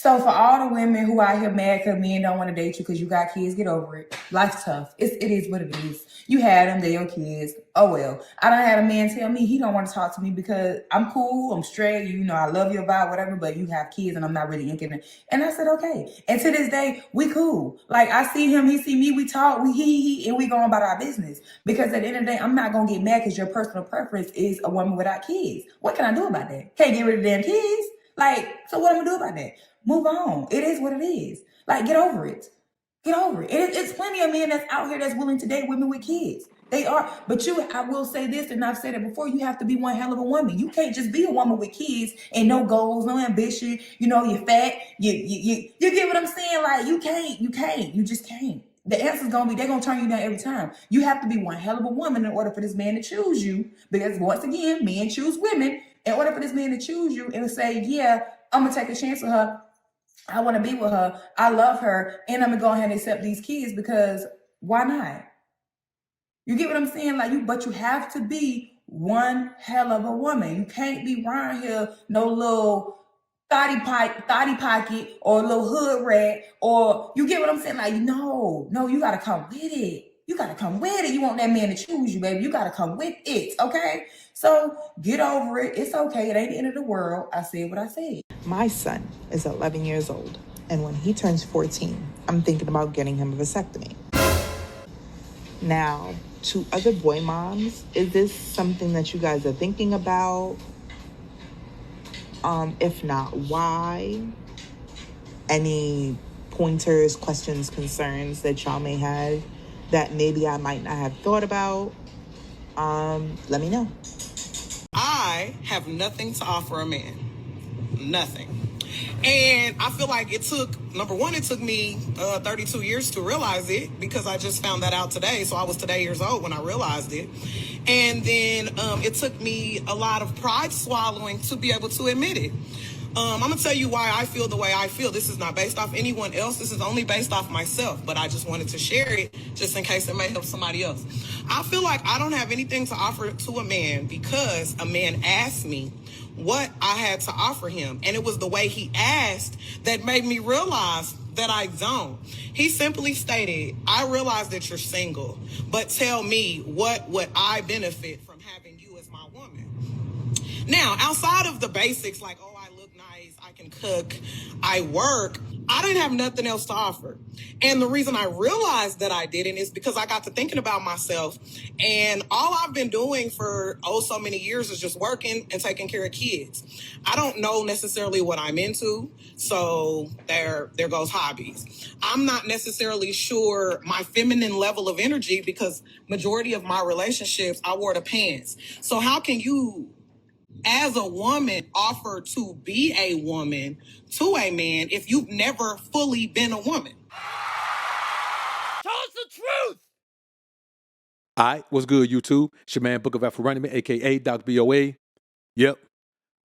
So for all the women who out here mad because men don't want to date you because you got kids, get over it. Life's tough. It is what it is. You had them, they your kids. Oh well. I done had a man tell me he don't want to talk to me because I'm cool, I'm straight, you know, I love your vibe, whatever, but you have kids and I'm not really inking it. And I said, okay. And to this day, we cool. Like I see him, he see me, we talk, we he, and we go about our business. Because at the end of the day, I'm not gonna get mad because your personal preference is a woman without kids. What can I do about that? Can't get rid of damn kids. Like, so what am I gonna do about that? Move on. It is what it is. Like, get over it. Get over it. It's plenty of men that's out here that's willing to date women with kids. They are. But I will say this, and I've said it before, you have to be one hell of a woman. You can't just be a woman with kids and no goals, no ambition. You know, you're fat. You get what I'm saying? Like, you can't. You just can't. The answer's gonna be, they're gonna turn you down every time. You have to be one hell of a woman in order for this man to choose you. Because once again, men choose women. In order for this man to choose you and say, yeah, I'm gonna take a chance with her. I want to be with her. I love her. And I'm going to go ahead and accept these kids because why not? You get what I'm saying? Like but you have to be one hell of a woman. You can't be around here no little thotty pocket or a little hood rat or you get what I'm saying? Like, no, you got to come with it. You got to come with it. You want that man to choose you, baby. You got to come with it, okay? So get over it. It's okay. It ain't the end of the world. I said what I said. My son is 11 years old, and when he turns 14, I'm thinking about getting him a vasectomy. Now, to other boy moms, is this something that you guys are thinking about? If not, why? Any pointers, questions, concerns that y'all may have that maybe I might not have thought about? Let me know. I have nothing to offer a man. Nothing. And I feel like it took me 32 years to realize it because I just found that out today. So I was today years old when I realized it. And then it took me a lot of pride swallowing to be able to admit it. I'm going to tell you why I feel the way I feel. This is not based off anyone else. This is only based off myself. But I just wanted to share it just in case it may help somebody else. I feel like I don't have anything to offer to a man because a man asked me what I had to offer him. And it was the way he asked that made me realize that I don't. He simply stated, I realize that you're single, but tell me what would I benefit from having you as my woman? Now, outside of the basics like, oh, I look nice, I can cook, I work, I didn't have nothing else to offer. And the reason I realized that I didn't is because I got to thinking about myself. And all I've been doing for so many years is just working and taking care of kids. I don't know necessarily what I'm into. So there goes hobbies. I'm not necessarily sure my feminine level of energy because majority of my relationships, I wore the pants. So how can you, as a woman, offer to be a woman to a man if you've never fully been a woman? Tell us the truth! All right, what's good, YouTube? It's your man, Book of AlphaRonomy, a.k.a. Dr. BOA. Yep,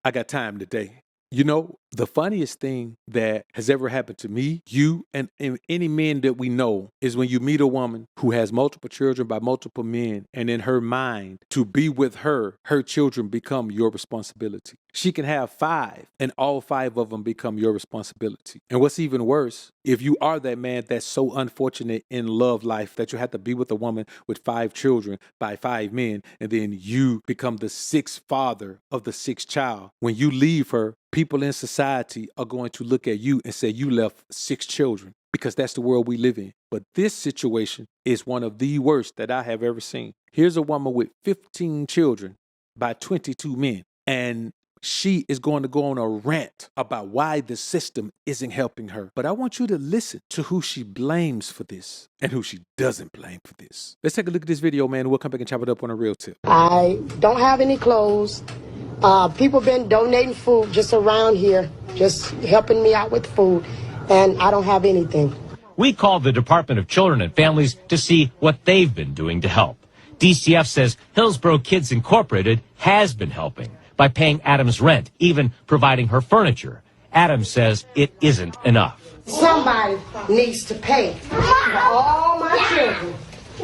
I got time today. You know, the funniest thing that has ever happened to me, you, and any men that we know is when you meet a woman who has multiple children by multiple men, and in her mind, to be with her, her children become your responsibility. She can have 5, and all 5 of them become your responsibility. And what's even worse, if you are that man that's so unfortunate in love life that you have to be with a woman with 5 children by 5 men, and then you become the 6th father of the 6th child, when you leave her, people in society are going to look at you and say you left 6 children because that's the world we live in. But this situation is one of the worst that I have ever seen. Here's a woman with 15 children by 22 men, and she is going to go on a rant about why the system isn't helping her. But I want you to listen to who she blames for this and who she doesn't blame for this. Let's take a look at this video, man, and we'll come back and chop it up on a real tip. I don't have any clothes. People been donating food just around here, just helping me out with food, and I don't have anything. We called the Department of Children and Families to see what they've been doing to help. DCF says Hillsborough Kids Incorporated has been helping by paying Adam's rent, even providing her furniture. Adam says it isn't enough. Somebody needs to pay for all my children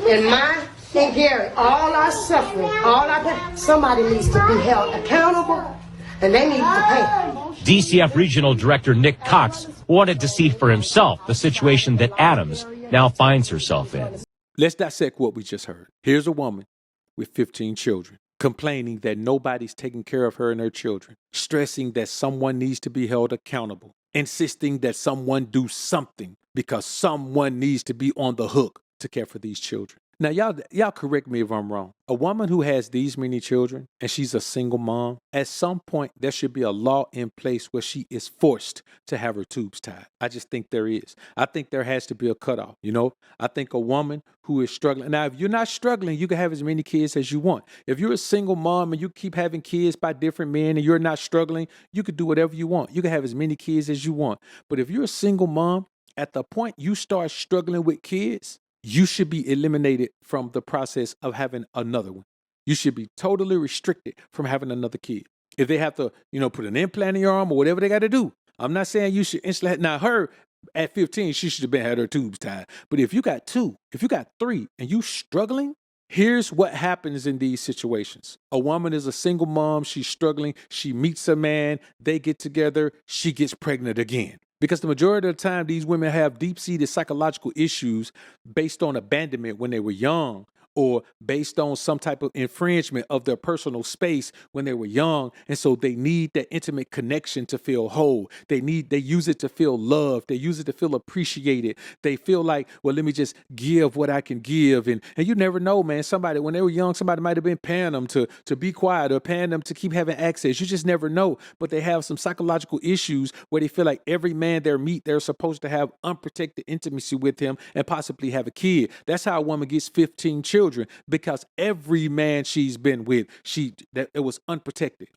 and mine and Gary, all our suffering, all our pain. Somebody needs to be held accountable, and they need to pay. DCF Regional Director Nick Cox wanted to see for himself the situation that Adams now finds herself in. Let's dissect what we just heard. Here's a woman with 15 children, complaining that nobody's taking care of her and her children, stressing that someone needs to be held accountable, insisting that someone do something because someone needs to be on the hook to care for these children. Now, y'all correct me if I'm wrong. A woman who has these many children and she's a single mom, at some point there should be a law in place where she is forced to have her tubes tied. I just think there is. I think there has to be a cutoff. You know, I think a woman who is struggling. Now, if you're not struggling, you can have as many kids as you want. If you're a single mom and you keep having kids by different men and you're not struggling, you could do whatever you want. You can have as many kids as you want. But if you're a single mom, at the point you start struggling with kids, you should be eliminated from the process of having another one. You should be totally restricted from having another kid. If they have to, put an implant in your arm or whatever they got to do. I'm not saying you should instantly. Now, her at 15, she should have had her tubes tied. But if you got 2, if you got 3, and you struggling, here's what happens in these situations. A woman is a single mom. She's struggling. She meets a man. They get together. She gets pregnant again. Because the majority of the time, these women have deep-seated psychological issues based on abandonment when they were young, or based on some type of infringement of their personal space when they were young. And so they need that intimate connection to feel whole. They use it to feel loved. They use it to feel appreciated. They feel like, well, let me just give what I can give. And you never know, man, somebody, when they were young, somebody might have been paying them to be quiet or paying them to keep having access. You just never know. But they have some psychological issues where they feel like every man they meet, they're supposed to have unprotected intimacy with him and possibly have a kid. That's how a woman gets 15 children. Because every man she's been with, it was unprotected,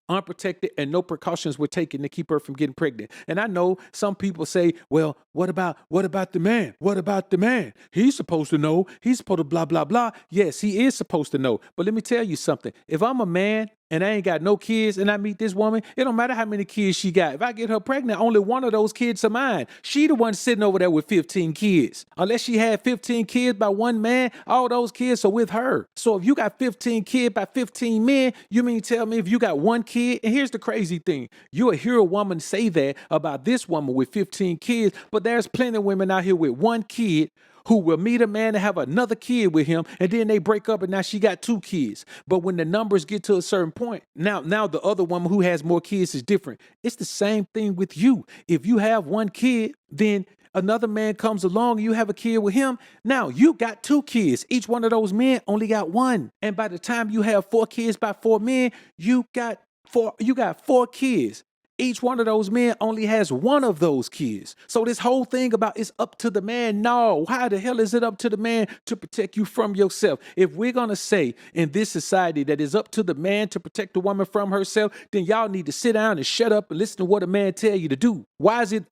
and no precautions were taken to keep her from getting pregnant. And I know some people say, well, what about the man? What about the man? He's supposed to know. He's supposed to blah, blah, blah. Yes, he is supposed to know. But let me tell you something. If I'm a man and I ain't got no kids and I meet this woman, it don't matter how many kids she got. If I get her pregnant, only one of those kids are mine. She the one sitting over there with 15 kids. Unless she had 15 kids by one man, all those kids are with her. So if you got 15 kids by 15 men, you mean tell me if you got one kid? And here's the crazy thing. You'll hear a woman say that about this woman with 15 kids, but there's plenty of women out here with one kid who will meet a man and have another kid with him, and then they break up and now she got 2 kids. But when the numbers get to a certain point, now the other woman who has more kids is different. It's the same thing with you. If you have one kid, then another man comes along and you have a kid with him. Now you got 2 kids. Each one of those men only got 1. And by the time you have 4 kids by 4 men, you got 4 kids. Each one of those men only has 1 of those kids. So this whole thing about it's up to the man. No, how the hell is it up to the man to protect you from yourself? If we're going to say in this society that it's up to the man to protect the woman from herself, then y'all need to sit down and shut up and listen to what a man tell you to do. Why is it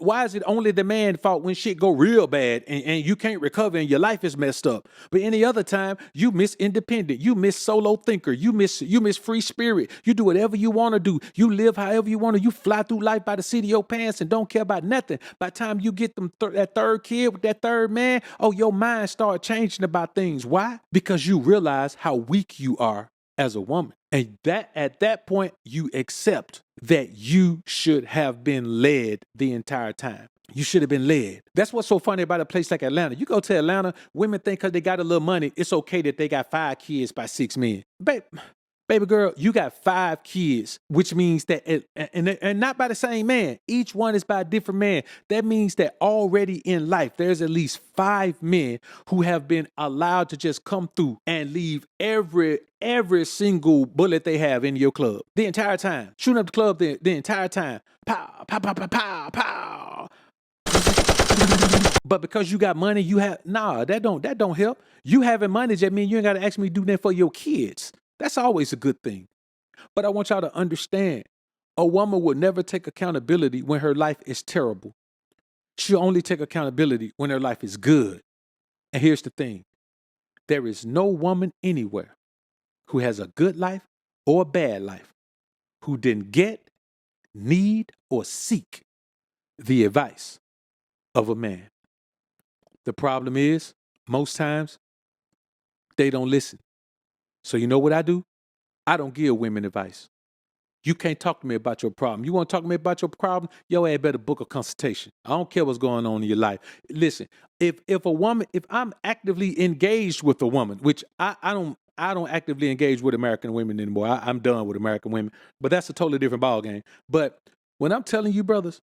only the man's fault when shit go real bad and you can't recover and your life is messed up? But any other time, you miss independent, you miss solo thinker, you miss free spirit. You do whatever you want to do. You live however you want to. You fly through life by the seat of your pants and don't care about nothing. By the time you get them that 3rd kid with that 3rd man, your mind start changing about things. Why? Because you realize how weak you are as a woman. And that at that point, you accept that you should have been led the entire time. You should have been led. That's what's so funny about a place like Atlanta. You go to Atlanta, women think because they got a little money, it's okay that they got 5 kids by 6 men. Baby girl, you got 5 kids, which means that, and not by the same man. Each one is by a different man. That means that already in life, there's at least 5 men who have been allowed to just come through and leave every single bullet they have in your club the entire time. Shooting up the club the entire time. Pow, pow, pow, pow, pow, pow. But because you got money, that don't help. You having money just means you ain't got to ask me to do that for your kids. That's always a good thing. But I want y'all to understand, a woman will never take accountability when her life is terrible. She'll only take accountability when her life is good. And here's the thing. There is no woman anywhere who has a good life or a bad life who didn't get, need, or seek the advice of a man. The problem is, most times, they don't listen. So you know what I do? I don't give women advice. You can't talk to me about your problem. You want to talk to me about your problem? Yo, ass better book a consultation. I don't care what's going on in your life. Listen, if I'm actively engaged with a woman, which I don't actively engage with American women anymore. I'm done with American women, but that's a totally different ballgame. But when I'm telling you, brothers,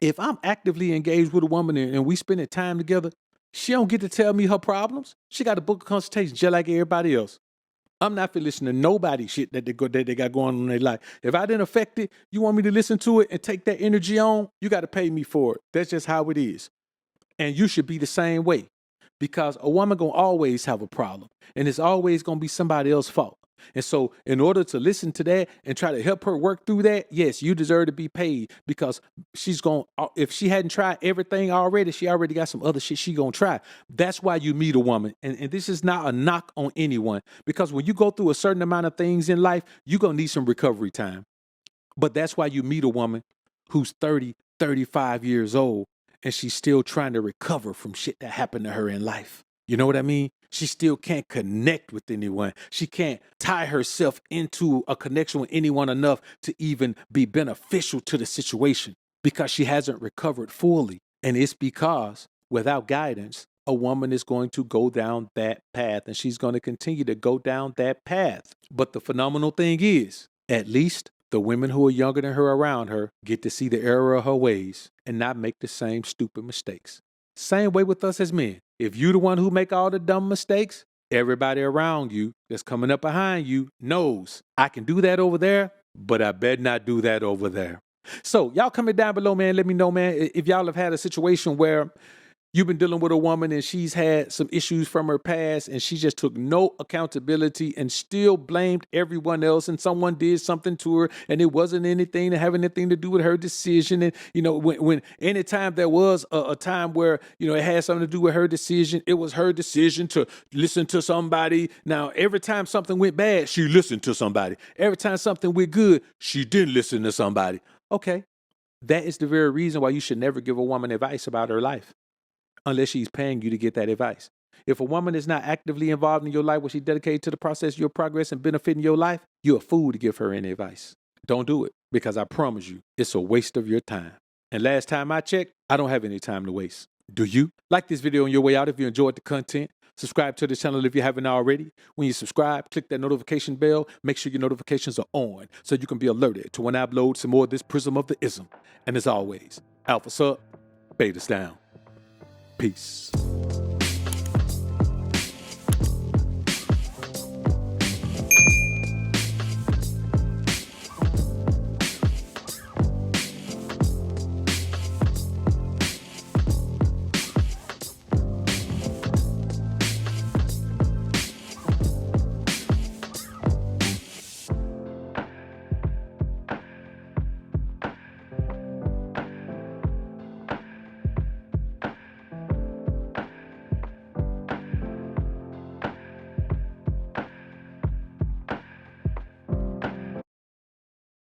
if I'm actively engaged with a woman and we spending time together, she don't get to tell me her problems. She got to book a consultation just like everybody else. I'm not finna listen to nobody shit that they got going on in their life. If I didn't affect it, you want me to listen to it and take that energy on, you got to pay me for it. That's just how it is. And you should be the same way, because a woman gonna always have a problem, and it's always gonna be somebody else's fault. And so in order to listen to that and try to help her work through that, yes, you deserve to be paid, because if she hadn't tried everything already, she already got some other shit she gonna try. That's why you meet a woman. And this is not a knock on anyone, because when you go through a certain amount of things in life, you're gonna need some recovery time. But that's why you meet a woman who's 30, 35 years old, and she's still trying to recover from shit that happened to her in life. You know what I mean? She still can't connect with anyone. She can't tie herself into a connection with anyone enough to even be beneficial to the situation, because she hasn't recovered fully. And it's because without guidance, a woman is going to go down that path, and she's going to continue to go down that path. But the phenomenal thing is, at least the women who are younger than her around her get to see the error of her ways and not make the same stupid mistakes. Same way with us as men. If you're the one who make all the dumb mistakes, everybody around you that's coming up behind you knows I can do that over there, but I better not do that over there. So y'all comment down below, man. Let me know, man, if y'all have had a situation where you've been dealing with a woman and she's had some issues from her past, and she just took no accountability and still blamed everyone else, and someone did something to her and it wasn't anything to have anything to do with her decision. And, you know, when anytime there was a time where, you know, it had something to do with her decision, it was her decision to listen to somebody. Now, every time something went bad, she listened to somebody. Every time something went good, she didn't listen to somebody. Okay. That is the very reason why you should never give a woman advice about her life, unless she's paying you to get that advice. If a woman is not actively involved in your life, where she's dedicated to the process, your progress, and benefiting your life, you're a fool to give her any advice. Don't do it, because I promise you, it's a waste of your time. And last time I checked, I don't have any time to waste. Do you? Like this video on your way out if you enjoyed the content. Subscribe to the channel if you haven't already. When you subscribe, click that notification bell. Make sure your notifications are on so you can be alerted to when I upload some more of this Prism of the Ism. And as always, Alpha Sub, Beta's down. Peace.